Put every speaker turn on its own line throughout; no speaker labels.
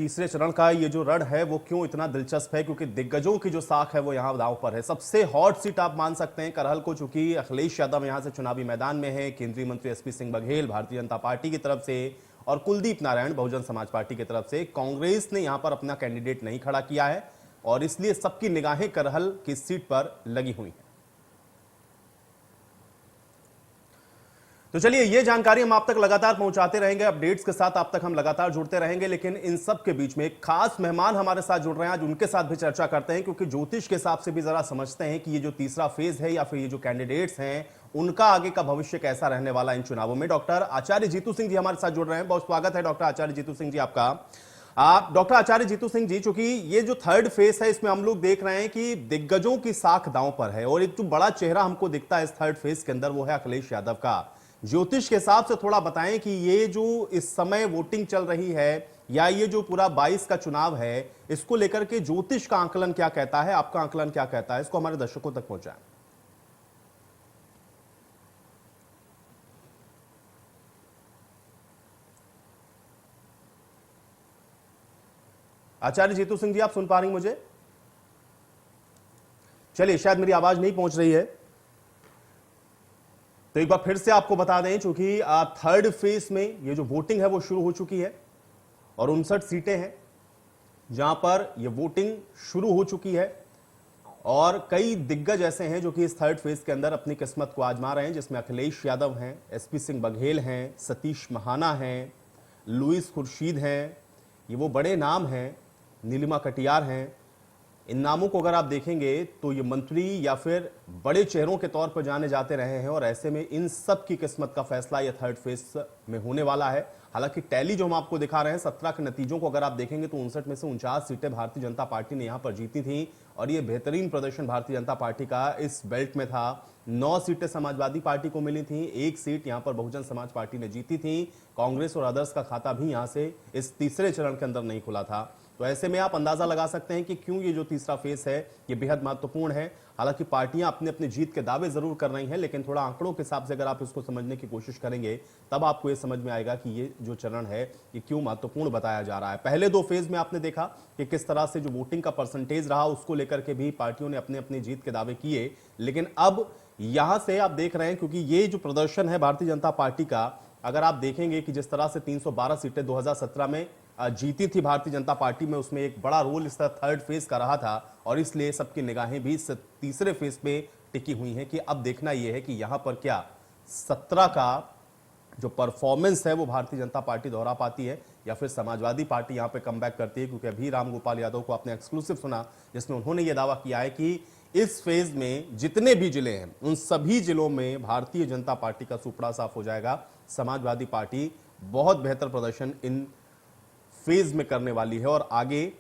तीसरे चरण का ये जो रण है वो क्यों इतना दिलचस्प है, क्योंकि दिग्गजों की जो साख है वो यहाँ दांव पर है। सबसे हॉट सीट आप मान सकते हैं करहल को, चूंकि अखिलेश यादव यहां से चुनावी मैदान में है, केंद्रीय मंत्री एसपी सिंह बघेल भारतीय जनता पार्टी की तरफ से और कुलदीप नारायण बहुजन समाज पार्टी की तरफ से। कांग्रेस ने यहां पर अपना कैंडिडेट नहीं खड़ा किया है और इसलिए सबकी निगाहें करहल की सीट पर लगी हुई हैं। तो चलिए, ये जानकारी हम आप तक लगातार पहुंचाते रहेंगे, अपडेट्स के साथ आप तक हम लगातार जुड़ते रहेंगे। लेकिन इन सब के बीच में एक खास मेहमान हमारे साथ जुड़ रहे हैं, आज उनके साथ भी चर्चा करते हैं, क्योंकि ज्योतिष के हिसाब से भी जरा समझते हैं कि ये जो तीसरा फेज है या फिर ये जो कैंडिडेट्स हैं उनका आगे का भविष्य कैसा रहने वाला इन चुनावों में। डॉक्टर आचार्य जीतू सिंह जी हमारे साथ जुड़ रहे हैं। बहुत स्वागत है डॉक्टर आचार्य जीतू सिंह जी आपका। आप डॉक्टर आचार्य जीतू सिंह जी, चूंकि ये जो थर्ड फेज है इसमें हम लोग देख रहे हैं कि दिग्गजों की साख दांव पर है और एक जो बड़ा चेहरा हमको दिखता है इस थर्ड फेज के अंदर वो है अखिलेश यादव का। ज्योतिष के हिसाब से थोड़ा बताएं कि ये जो इस समय वोटिंग चल रही है या ये जो पूरा 22 का चुनाव है, इसको लेकर के ज्योतिष का आंकलन क्या कहता है, आपका आंकलन क्या कहता है, इसको हमारे दर्शकों तक पहुंचाएं। आचार्य जीतू सिंह जी, आप सुन पा रही मुझे? चलिए, शायद मेरी आवाज नहीं पहुंच रही है, तो एक बार फिर से आपको बता दें, चूंकि थर्ड फेज में ये जो वोटिंग है वो शुरू हो चुकी है और 59 सीटें हैं जहां पर ये वोटिंग शुरू हो चुकी है और कई दिग्गज ऐसे हैं जो कि इस थर्ड फेज के अंदर अपनी किस्मत को आजमा रहे हैं, जिसमें अखिलेश यादव हैं, एसपी सिंह बघेल हैं, सतीश महाना हैं, लुइस खुर्शीद हैं, ये वो बड़े नाम हैं, नीलिमा कटियार हैं। इन नामों को अगर आप देखेंगे तो ये मंत्री या फिर बड़े चेहरों के तौर पर जाने जाते रहे हैं और ऐसे में इन सब की किस्मत का फैसला ये थर्ड फेज में होने वाला है। हालांकि टैली जो हम आपको दिखा रहे हैं 17 के नतीजों को अगर आप देखेंगे तो 59 में से 49 सीटें भारतीय जनता पार्टी ने यहां पर जीती थी और ये बेहतरीन प्रदर्शन भारतीय जनता पार्टी का इस बेल्ट में था। 9 सीटें समाजवादी पार्टी को मिली थी, 1 सीट यहां पर बहुजन समाज पार्टी ने जीती थी। कांग्रेस और अदर्स का खाता भी यहां से इस तीसरे चरण के अंदर नहीं खुला था। तो ऐसे में आप अंदाजा लगा सकते हैं कि क्यों ये जो तीसरा फेज है ये बेहद महत्वपूर्ण है। हालांकि पार्टियां अपने अपने जीत के दावे जरूर कर रही हैं, लेकिन थोड़ा आंकड़ों के हिसाब से अगर आप इसको समझने की कोशिश करेंगे तब आपको ये समझ में आएगा कि ये जो चरण है ये क्यों महत्वपूर्ण बताया जा रहा है। पहले 2 फेज में आपने देखा कि किस तरह से जो वोटिंग का परसेंटेज रहा उसको लेकर के भी पार्टियों ने अपने अपने जीत के दावे किए, लेकिन अब यहां से आप देख रहे हैं, क्योंकि ये जो प्रदर्शन है भारतीय जनता पार्टी का, अगर आप देखेंगे कि जिस तरह से 312 सीटें 2017 में जीती थी भारतीय जनता पार्टी में, उसमें एक बड़ा रोल इस थर्ड फेज का रहा था और इसलिए सबकी निगाहें भी इस तीसरे फेज पे टिकी हुई हैं कि अब देखना यह है कि यहां पर क्या 17 का जो परफॉर्मेंस है वो भारतीय जनता पार्टी दोहरा पाती है या फिर समाजवादी पार्टी यहां पे कमबैक करती है। क्योंकि अभी रामगोपाल यादव को आपने एक्सक्लूसिव सुना जिसमें उन्होंने ये दावा किया है कि इस फेज में जितने भी जिले हैं उन सभी जिलों में भारतीय जनता पार्टी का सुपड़ा साफ हो जाएगा। समाजवादी पार्टी बहुत बेहतर प्रदर्शन इन फेज में करने वाली है और आगे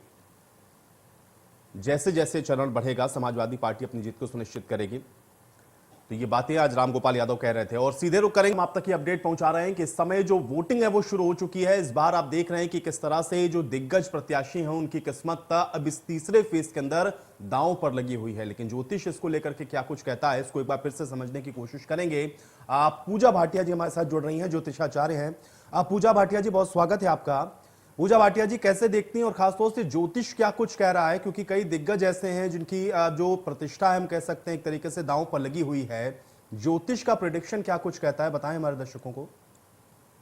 जैसे जैसे चरण बढ़ेगा समाजवादी पार्टी अपनी जीत को सुनिश्चित करेगी। तो ये बातें आज रामगोपाल यादव कह रहे थे और सीधे रुक करेंगे, हम आप तक ये अपडेट पहुंचा रहे हैं कि इस समय जो वोटिंग है वो शुरू हो चुकी है। इस बार आप देख रहे हैं कि किस तरह से जो दिग्गज प्रत्याशी हैं उनकी किस्मत अब इस तीसरे फेज के अंदर दांव पर लगी हुई है। लेकिन ज्योतिष इसको लेकर के क्या कुछ कहता है इसको एक बार फिर से समझने की कोशिश करेंगे। पूजा भाटिया जी हमारे साथ जुड़ रही हैं, ज्योतिषाचार्य हैं। पूजा भाटिया जी, बहुत स्वागत है आपका। पूजा भाटिया जी, कैसे देखती हैं और खासतौर से ज्योतिष क्या कुछ कह रहा है, क्योंकि कई दिग्गज ऐसे हैं जिनकी जो प्रतिष्ठा है हम कह सकते हैं एक तरीके से दांव पर लगी हुई है। ज्योतिष का प्रेडिक्शन क्या कुछ कहता है, बताएं हमारे दर्शकों को।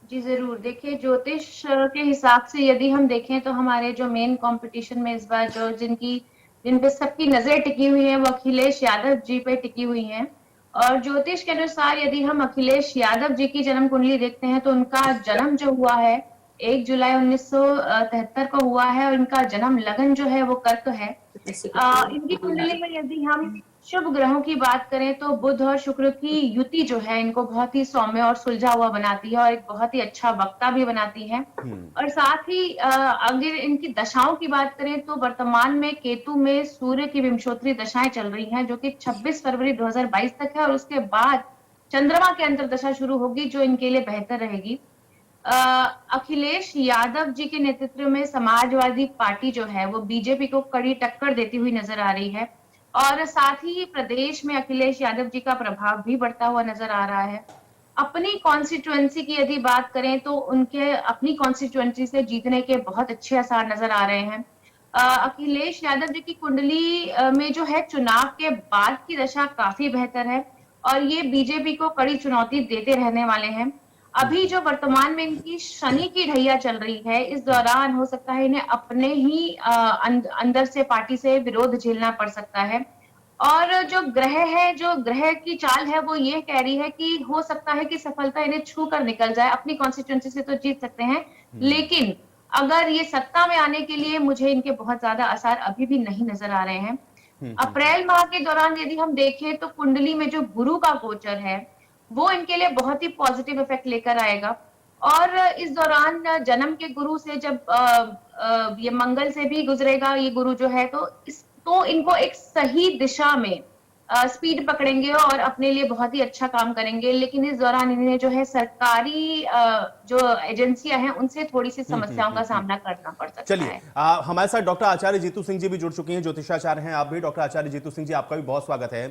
जी जरूर, देखिए ज्योतिष के हिसाब से यदि हम देखें तो हमारे जो मेन कंपटीशन में इस बार जो जिन पे सबकी नजर टिकी हुई है वो अखिलेश यादव जी पे टिकी हुई है। और ज्योतिष के अनुसार यदि हम अखिलेश यादव जी की जन्म कुंडली देखते हैं तो उनका जन्म जो हुआ है 1 जुलाई 1973 को हुआ है और इनका जन्म लगन जो है वो कर्क है। इनकी कुंडली में यदि हम शुभ ग्रहों की बात करें तो बुध और शुक्र की युति जो है इनको बहुत ही सौम्य और सुलझा हुआ बनाती है और एक बहुत ही अच्छा वक्ता भी बनाती है। और साथ ही अगर इनकी दशाओं की बात करें तो वर्तमान में केतु में सूर्य की विंशोत्तरी दशाएं चल रही हैं जो कि 26 फरवरी 2022 तक है और उसके बाद चंद्रमा के अंतर्दशा शुरू होगी जो इनके लिए बेहतर रहेगी। अखिलेश यादव जी के नेतृत्व में समाजवादी पार्टी जो है वो बीजेपी को कड़ी टक्कर देती हुई नजर आ रही है और साथ ही प्रदेश में अखिलेश यादव जी का प्रभाव भी बढ़ता हुआ नजर आ रहा है। अपनी कॉन्स्टिट्युएंसी की यदि बात करें तो उनके अपनी कॉन्स्टिट्युएंसी से जीतने के बहुत अच्छे आसार नजर आ रहे हैं। अखिलेश यादव जी की कुंडली में जो है चुनाव के बाद की दशा काफी बेहतर है और ये बीजेपी को कड़ी चुनौती देते रहने वाले हैं। अभी जो वर्तमान में इनकी शनि की ढैया चल रही है, इस दौरान हो सकता है इन्हें अपने ही अंदर से पार्टी से विरोध झेलना पड़ सकता है। और जो ग्रह है, जो ग्रह की चाल है, वो ये कह रही है कि हो सकता है कि सफलता इन्हें छू कर निकल जाए। अपनी कॉन्स्टिट्यूंसी से तो जीत सकते हैं, लेकिन अगर ये सत्ता में आने के लिए मुझे इनके बहुत ज्यादा असर अभी भी नहीं नजर आ रहे हैं। अप्रैल माह के दौरान यदि हम देखें तो कुंडली में जो गुरु का गोचर है वो इनके लिए बहुत ही पॉजिटिव इफेक्ट लेकर आएगा। और इस दौरान जन्म के गुरु से जब ये मंगल से भी गुजरेगा ये गुरु जो है, तो इनको एक सही दिशा में स्पीड पकड़ेंगे और अपने लिए बहुत ही अच्छा काम करेंगे। लेकिन इस दौरान इन्हें जो है सरकारी जो एजेंसियां हैं उनसे थोड़ी सी समस्याओं का सामना करना पड़ सकता
चलिए,
है।
हमारे साथ डॉक्टर आचार्य जीतू सिंह जी भी जुड़ चुके हैं, ज्योतिषाचार्य हैं आप भी। डॉक्टर आचार्य जीतू सिंह जी, आपका भी बहुत स्वागत है।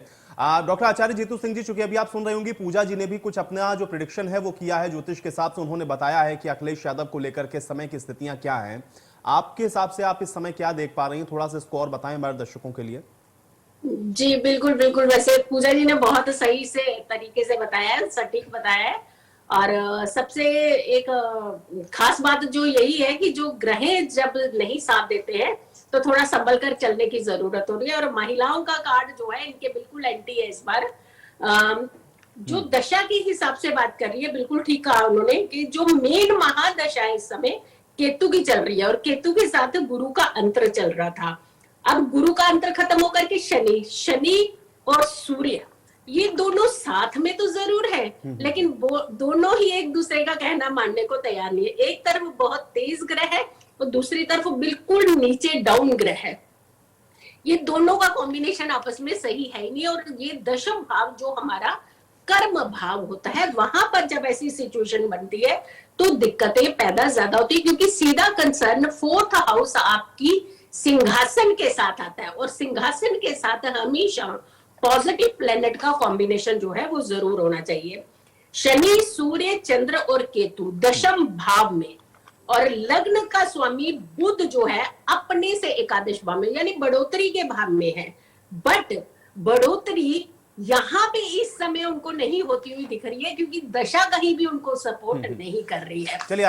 डॉक्टर आचार्य जीतू सिंह जी, चूंकि अभी आप सुन रहे होंगे पूजा जी ने भी कुछ अपना जो प्रिडिक्शन है वो किया है ज्योतिष के हिसाब से। उन्होंने बताया है कि अखिलेश यादव को लेकर के समय की स्थितियां क्या हैं। आपके हिसाब से आप इस समय क्या देख पा रही हैं, थोड़ा सा इसको और बताएं हमारे दर्शकों के लिए।
जी बिल्कुल बिल्कुल, वैसे पूजा जी ने बहुत सही से तरीके से बताया है, सटीक बताया है। और सबसे एक खास बात जो यही है कि जो ग्रह जब नहीं साथ देते हैं तो थोड़ा संभल कर चलने की जरूरत हो रही है। और महिलाओं का कार्ड जो है इनके बिल्कुल एंटी है इस बार। जो दशा के हिसाब से बात कर रही है, बिल्कुल ठीक कहा उन्होंने कि जो मेन महादशा है इस समय केतु की चल रही है और केतु के साथ गुरु का अंतर चल रहा था। अब गुरु का अंतर खत्म होकर के शनि और सूर्य ये दोनों साथ में तो जरूर है, लेकिन वो दोनों ही एक दूसरे का कहना मानने को तैयार नहीं है। एक तरफ बहुत तेज ग्रह है और दूसरी तरफ बिल्कुल नीचे डाउन ग्रह है। ये दोनों का कॉम्बिनेशन आपस में सही है ही नहीं। और ये दशम भाव जो हमारा कर्म भाव होता है, वहां पर जब ऐसी सिचुएशन बनती है तो दिक्कतें पैदा ज्यादा होती है, क्योंकि सीधा कंसर्न 4th हाउस आपकी सिंहासन के साथ आता है। और सिंहासन के साथ हमेशा पॉजिटिव प्लेनेट का कॉम्बिनेशन जो है वो जरूर होना चाहिए। शनि, सूर्य, चंद्र और केतु दशम भाव में, और लग्न का स्वामी बुध जो है अपने से एकादश भाव में यानी बढ़ोतरी के भाव में है। बट बढ़ोतरी यहाँ पे इस समय उनको नहीं होती हुई दिख रही है, क्योंकि दशा कहीं भी उनको सपोर्ट नहीं कर रही है।
चलिए